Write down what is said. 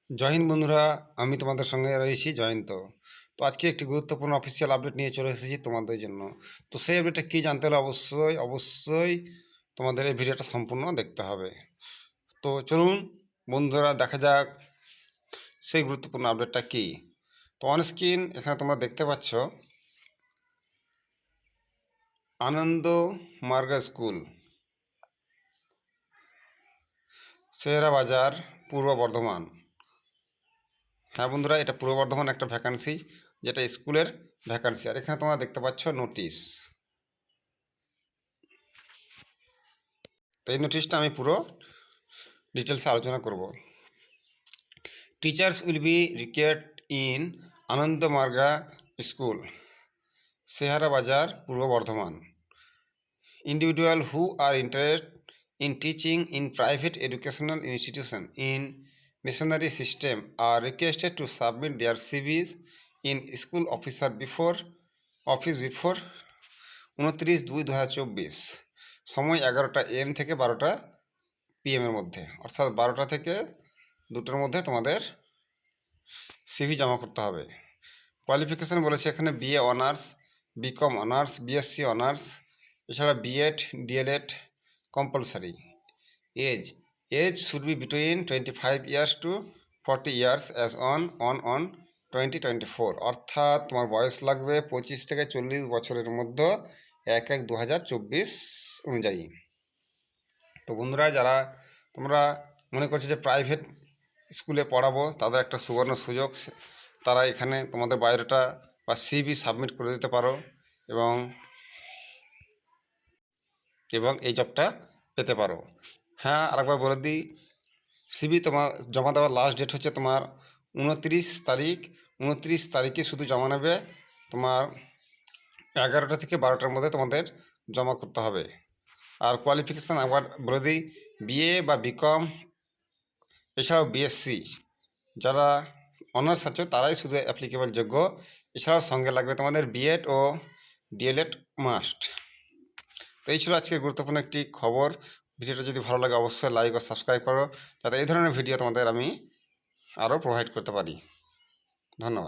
জয় হিন্দ বন্ধুরা, আমি তোমাদের সঙ্গে রয়েছি জয়ন্ত। তো আজকে একটি গুরুত্বপূর্ণ অফিসিয়াল আপডেট নিয়ে চলে এসেছি তোমাদের জন্য। তো সেই আপডেটটা কী জানতে হলে অবশ্যই তোমাদের এই ভিডিওটা সম্পূর্ণ দেখতে হবে। তো চলুন বন্ধুরা, দেখা যাক সেই গুরুত্বপূর্ণ আপডেটটা কী। তো অন স্ক্রিন এখানে তোমরা দেখতে পাচ্ছ আনন্দ মার্গা স্কুল, শেহরা বাজার, পূর্ব বর্ধমান। হ্যাঁ বন্ধুরা, এটা পূর্ব বর্ধমান একটা ভ্যাকান্সি, যেটা স্কুলের ভ্যাকান্সি। আর এখানে তোমরা দেখতে পাচ্ছ নোটিশ। তো এই নোটিশটা আমি পুরো ডিটেলসে আলোচনা করব। Teachers will be required in Ananda Marga school, Sehara Bazar, Purba Bardhaman. Individual who are interested in teaching in private educational institution in missionary system are requested to submit their CVs in school office before 29/2/2024। সময় 11টা AM থেকে 12টা PM এর মধ্যে, অর্থাৎ 12টা থেকে 2টোর মধ্যে তোমাদের CV জমা করতে হবে। কোয়ালিফিকেশান বলেছে এখানে BA honours, BCom honours, BSc honours, এছাড়া B.Ed DLED compulsory. Age should be between 25 years to 40 years as on 2024। অর্থাৎ তোমার বয়স লাগবে 25 থেকে 40 বছরের মধ্যে 1/1/2024 অনুযায়ী। তো বন্ধুরা, যারা তোমরা মনে করছো যে প্রাইভেট স্কুলে পড়াবো, তাদের একটা সুবর্ণ সুযোগ। তারা এখানে তোমাদের বায়োডাটা বা সিভি সাবমিট করে দিতে পারো এবং এই জবটা পেতে পারো। হ্যাঁ, আরেকবার বলে দিই, সিভি তোমার জমা দেওয়ার লাস্ট ডেট হচ্ছে তোমার 29 তারিখে শুধু জমা নেবে। তোমার 11টা থেকে 12টার মধ্যে তোমাদের জমা করতে হবে। আর কোয়ালিফিকেশান একবার বলে দিই, BA বা BCom, এছাড়াও BSc, যারা অনার্স আছে তারাই শুধু অ্যাপ্লিকেবল যোগ্য। এছাড়াও সঙ্গে লাগবে তোমাদের B.Ed ও DLED মাস্ট। তো এই ছিল আজকের গুরুত্বপূর্ণ একটি খবর। ভিডিওটা যদি ভালো লাগে অবশ্যই লাইক ও সাবস্ক্রাইব করো, যাতে এই ধরনের ভিডিও তোমাদের আমি আরও প্রোভাইড করতে পারি। ধন্যবাদ।